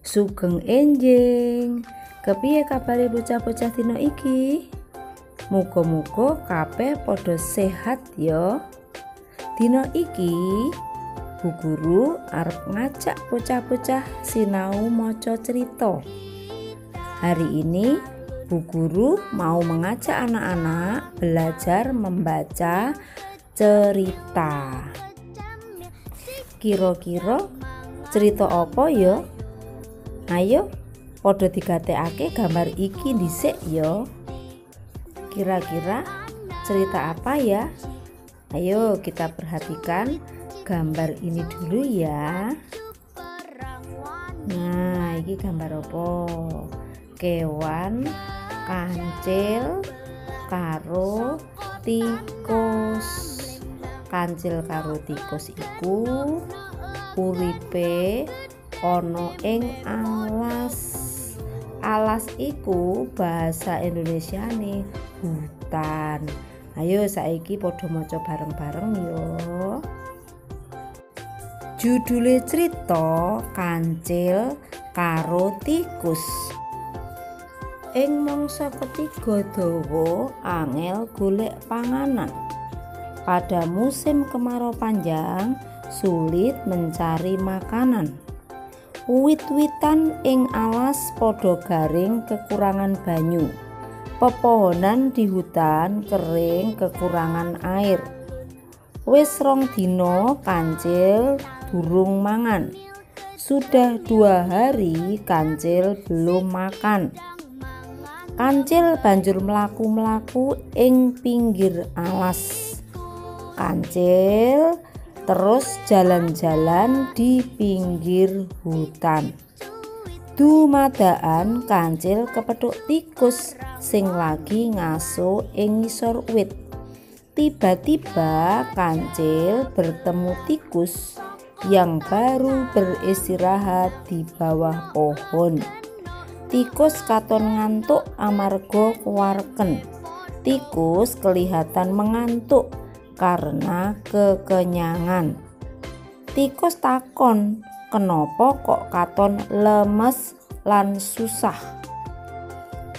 Sugeng enjing. Kepiye kabare bocah-bocah dina iki? Muga-muga kabeh padha sehat ya. Dina iki Bu Guru arep ngajak bocah-bocah sinau maca cerita. Hari ini Bu Guru mau mengajak anak-anak belajar membaca cerita. Kira-kira cerita apa ya? Ayo padha digatekake gambar iki dhisik ya. Kira-kira cerita apa ya? Ayo kita perhatikan gambar ini dulu ya. Nah, ini gambar apa? Kewan, kancil, karo tikus. Kancil karo tikus iku uripe ana ing alas. Alas iku bahasa Indonesiane hutan. Ayo saiki padha maca bareng-bareng yo. Judule cerita Kancil karo Tikus. Ing mangsa ketiga dawa angel golek panganan. Pada musim kemarau panjang sulit mencari makanan. Wit-witan ing alas padha garing kekurangan banyu. Pepohonan di hutan kering kekurangan air. Wis 2 dina Kancil durung mangan. Sudah 2 hari Kancil belum makan. Kancil banjur mlaku-mlaku ing pinggir alas. Kancil terus jalan-jalan di pinggir hutan. Dumadaan Kancil kepethuk tikus sing lagi ngaso ing ngisor wit. Tiba-tiba Kancil bertemu tikus yang baru beristirahat di bawah pohon. Tikus katon ngantuk amarga kewarken. Tikus kelihatan mengantuk karena kekenyangan. Tikus takon, kenapa kok katon lemes lan susah?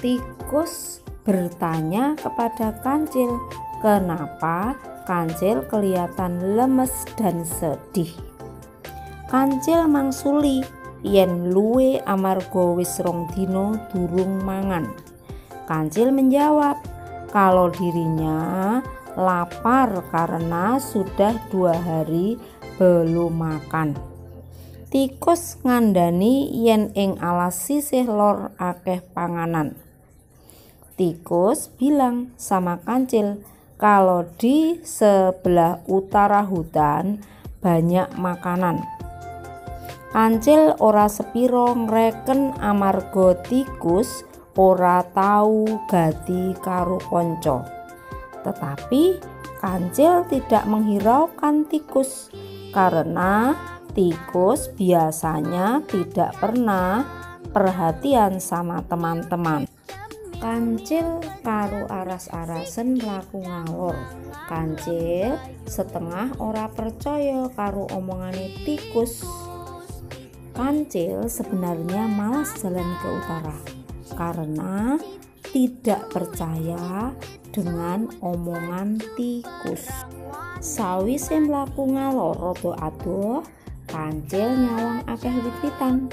Tikus bertanya kepada Kancil, kenapa Kancil kelihatan lemes dan sedih. Kancil mangsuli yen luwe amarga wis 2 dina durung mangan. Kancil menjawab kalau dirinya lapar karena sudah 2 hari belum makan. Tikus ngandani yen ing alas sisih lor akeh panganan. Tikus bilang sama Kancil kalau di sebelah utara hutan banyak makanan. Kancil ora sepiro ngreken amarga tikus ora tau gati karo kanca. Tetapi Kancil tidak menghiraukan tikus karena tikus biasanya tidak pernah perhatian sama teman-teman. Kancil karo aras-arasen mlaku ngalor. Kancil setengah ora percaya karo omongane tikus. Kancil sebenarnya malas jalan ke utara karena tidak percaya dengan omongan tikus. Sawise mlaku ngalor rada adoh, Kancil nyawang akeh wit-witan.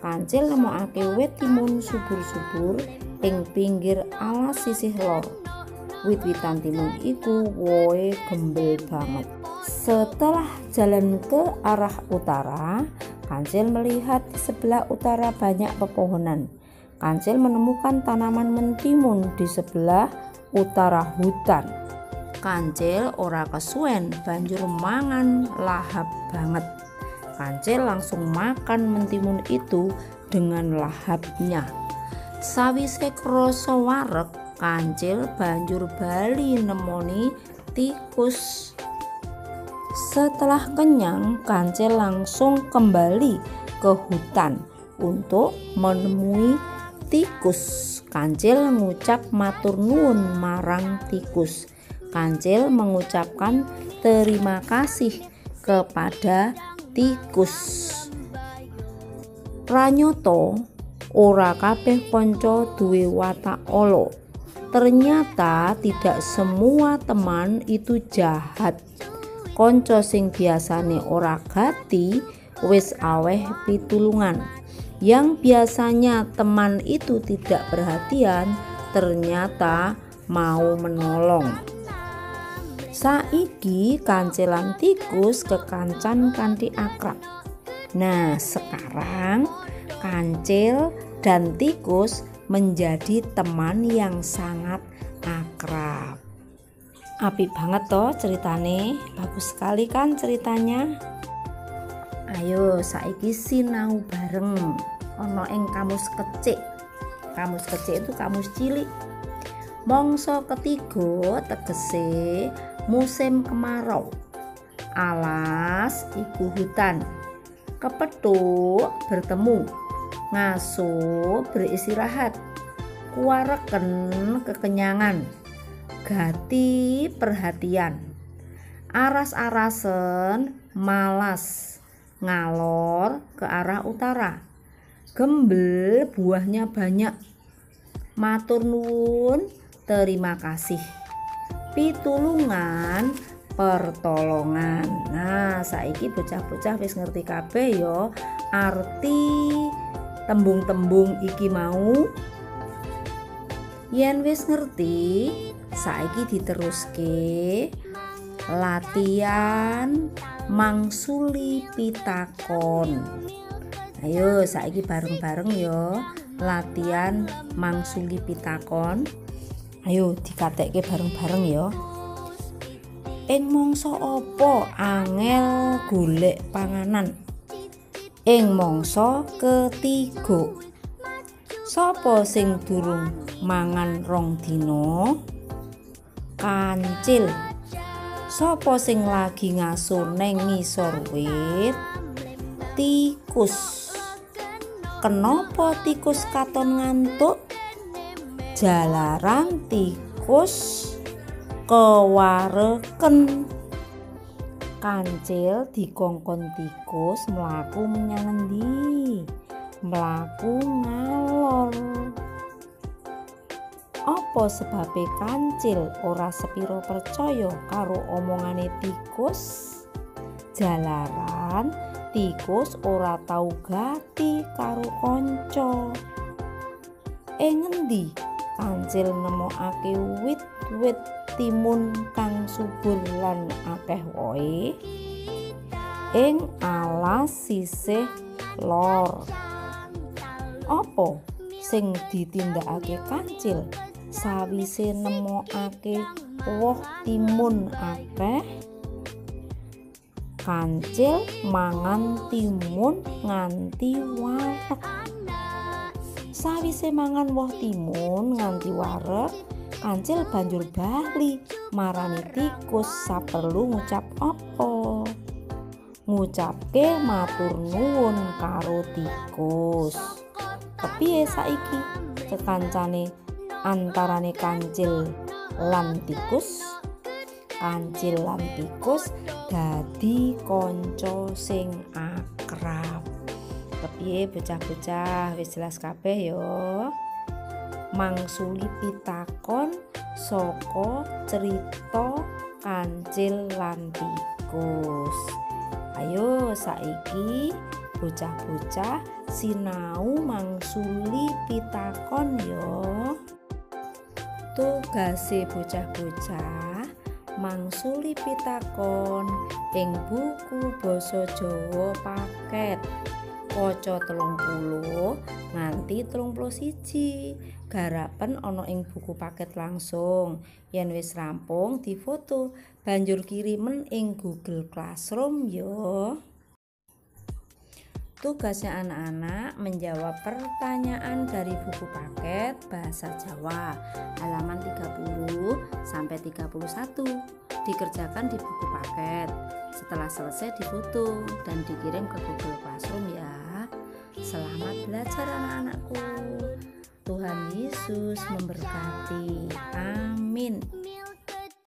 Kancil nemokake wit timun subur-subur ing pinggir alas sisih lor. Wit-witan timun iku wohe gembel banget. Setelah jalan ke arah utara, Kancil melihat di sebelah utara banyak pepohonan. Kancil menemukan tanaman mentimun di sebelah utara hutan. Kancil ora kesuwen banjur mangan lahap banget. Kancil langsung makan mentimun itu dengan lahapnya. Sawise krasa wareg, Kancil banjur bali nemoni tikus. Setelah kenyang, Kancil langsung kembali ke hutan untuk menemui tikus. Kancil mengucap matur nuwun marang tikus. Kancil mengucapkan terima kasih kepada tikus. Pranyoto ora kabeh kanca duwe watak ala. Ternyata tidak semua teman itu jahat. Kanca sing biasane ora gati wis aweh pitulungan. Yang biasanya teman itu tidak perhatian ternyata mau menolong. Saiki kancil lan tikus kekancan kanthi akrab. Nah, sekarang kancil dan tikus menjadi teman yang sangat akrab. Apik banget toh ceritane, bagus sekali kan ceritanya. Ayo saiki sinau bareng ana ing kamus kecik. Kamus kecik itu kamus cilik. Mangsa ketiga tegese musim kemarau. Alas iku hutan. Kepethuk bertemu. Ngaso beristirahat. Kuwareken kekenyangan. Gati perhatian. Aras-arasen malas. Ngalor ke arah utara. Gembel buahnya banyak. Matur nuwun, terima kasih. Pitulungan, pertolongan. Nah, saiki bocah-bocah wis ngerti kabeh ya arti tembung-tembung iki mau. Yen wis ngerti, saiki diteruske latihan mangsuli pitakon. Ayo saiki bareng-bareng ya latihan mangsuli pitakon. Ayo dikatekke bareng-bareng ya. Ing mangsa apa angel golek panganan? Ing mangsa ketiga. Sapa sing durung mangan 2 dina? Kancil. Sapa sing lagi ngaso neng ngisor wit? Tikus. Kenapa tikus katon ngantuk? Jalaran tikus kewareken. Kancil dikongkon tikus mlaku menyang endi? Mlaku ngalor. Apa sebabe kancil ora sepiro percaya karo omongane tikus? Jalaran tikus ora tau gati karo kanca. Ing ngendi kancil nemokake wit-wit timun kang subur lan akeh wohe? Ing alas sisih lor. Apa sing ditindakake kancil sawise nemokake woh timun akeh? Kancil mangan timun nganti wareg. Sawise mangan woh timun nganti wareg, kancil banjur bali marani tikus saperlu ngucap apa? Ngucapke matur nuwun karo tikus. Kepiye saiki kekancane antarane kancil lan tikus? Kancil lan tikus dadi kanca sing akrab. Kepiye bocah-bocah wis jelas kabeh ya. Mangsuli pitakon saka cerita kancil lan tikus. Ayo saiki bocah-bocah sinau mangsuli pitakon ya. Tugase bocah-bocah mangsuli pitakon ing buku basa Jawa paket kaca 30 nganti 31. Garapen ana ing buku paket langsung. Yen wis rampung difoto banjur kirimen ing Google Classroom ya. Tugasnya anak-anak menjawab pertanyaan dari buku paket bahasa Jawa halaman 30 sampai 31. Dikerjakan di buku paket. Setelah selesai difoto dan dikirim ke Google Classroom ya. Selamat belajar anak-anakku. Tuhan Yesus memberkati. Amin.